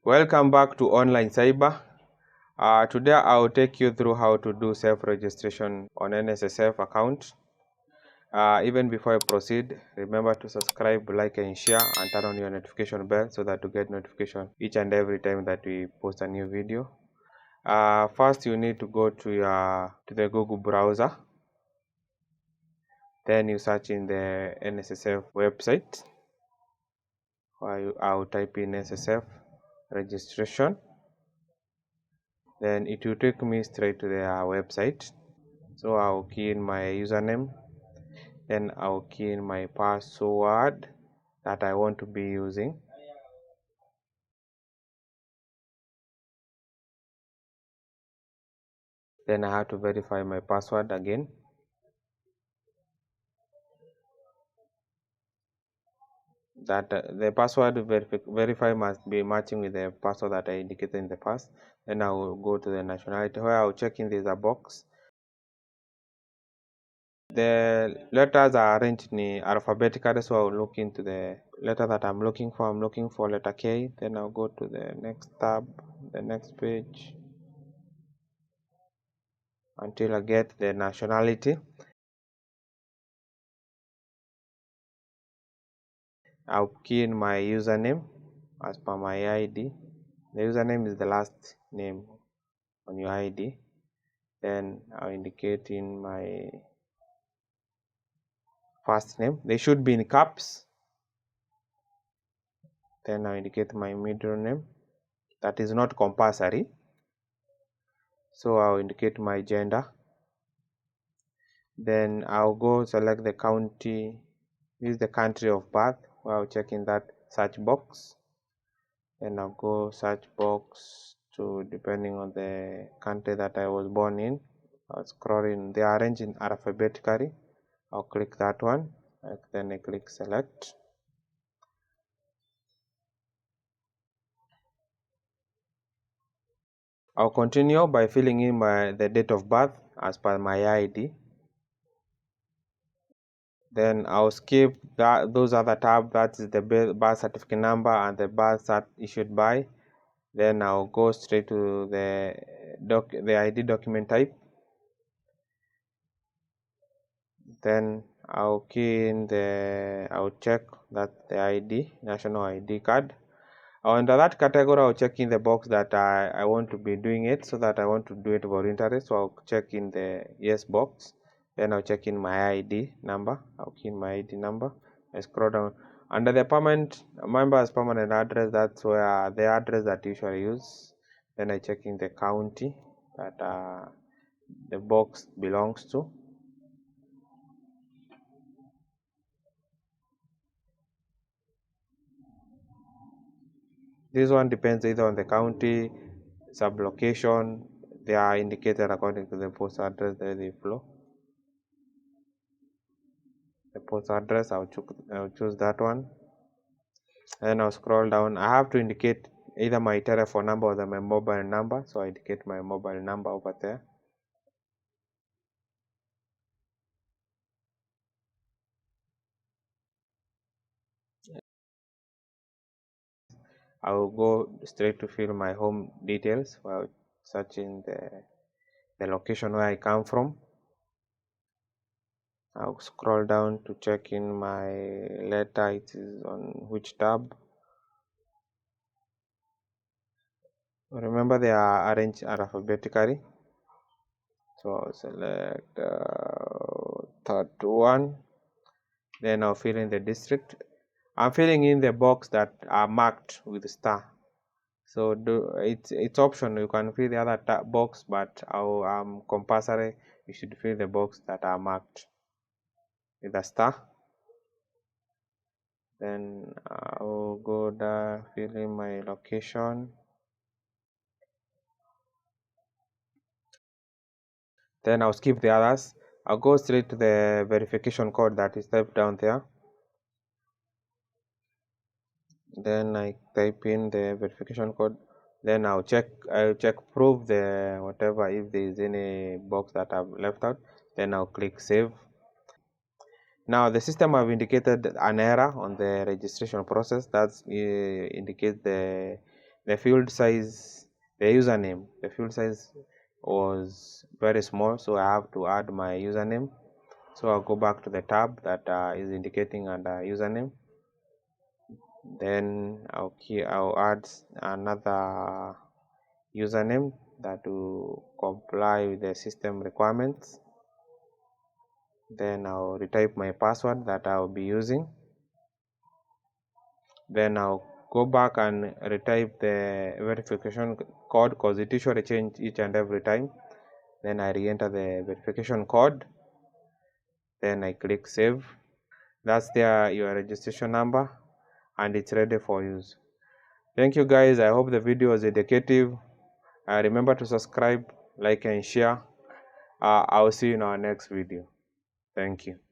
Welcome back to Online Cyber. Today I'll take you through how to do self-registration on NSSF account. Even before I proceed, remember to subscribe, like and share and turn on your notification bell so that you get notification each and every time that we post a new video. First you need to go to the Google browser. Then you search in the NSSF website. I'll type in NSSF registration. Then it will take me straight to their website. So I'll key in my username, then I'll key in my password that I want to be using. Then I have to verify my password again. That the password verify must be matching with the password that I indicated in the past. Then I will go to the nationality where I'll check in there's a box. The letters are arranged in alphabetically, so I'll look into the letter that I'm looking for. I'm looking for letter K. Then I'll go to the next tab, the next page, until I get the nationality. I'll key in my username as per my ID. The username is the last name on your ID. Then I'll indicate in my first name. They should be in caps. Then I'll indicate my middle name. That is not compulsory. So I'll indicate my gender. Then I'll go select the county. This is the country of birth. I'll check in that search box. Then I'll go search box to depending on the country that I was born in. I'll scroll in. They are arranged in alphabetically. I'll click that one. Then I click select. I'll continue by filling in the date of birth as per my ID. Then I'll skip those other tabs, that is the birth certificate number and the birth cert issued by. Then I'll go straight to the ID document type. Then I'll key in I'll check that the ID, national ID card. Under that category, I'll check in the box that I want to be doing it, so that I want to do it voluntarily. So I'll check in the yes box. Then I'll check in my ID number. I'll key in my ID number. I scroll down. Under the permanent member's permanent address, that's where the address that I usually use. Then I check in the county that the box belongs to. This one depends either on the county, sub-location. They are indicated according to the post address that they flow. The post address, I'll choose that one. Then I'll scroll down. I have to indicate either my telephone number or my mobile number. So I indicate my mobile number over there. I will go straight to fill my home details while searching the location where I come from. I'll scroll down to check in my letter. It is on which tab. Remember, they are arranged alphabetically. So I'll select third one. Then I'll fill in the district. I'm filling in the box that are marked with star. So it's optional. You can fill the other box, but compulsory. You should fill the box that are marked with a star. Then I'll go there, fill in my location. Then I'll skip the others. I'll go straight to the verification code that is typed down there. Then I type in the verification code. Then I'll check prove the whatever, if there is any box that I've left out. Then I'll click save. Now the system have indicated an error on the registration process. That indicates the field size, the username, the field size was very small, so I have to add my username. So I'll go back to the tab that is indicating under username. Then I'll add another username that will comply with the system requirements. Then I'll retype my password that I'll be using. Then I'll go back and retype the verification code because it usually changes each and every time. Then I re-enter the verification code. Then I click save. That's your registration number, and it's ready for use. Thank you guys. I hope the video was educative. Remember to subscribe, like and share. I'll see you in our next video. Thank you.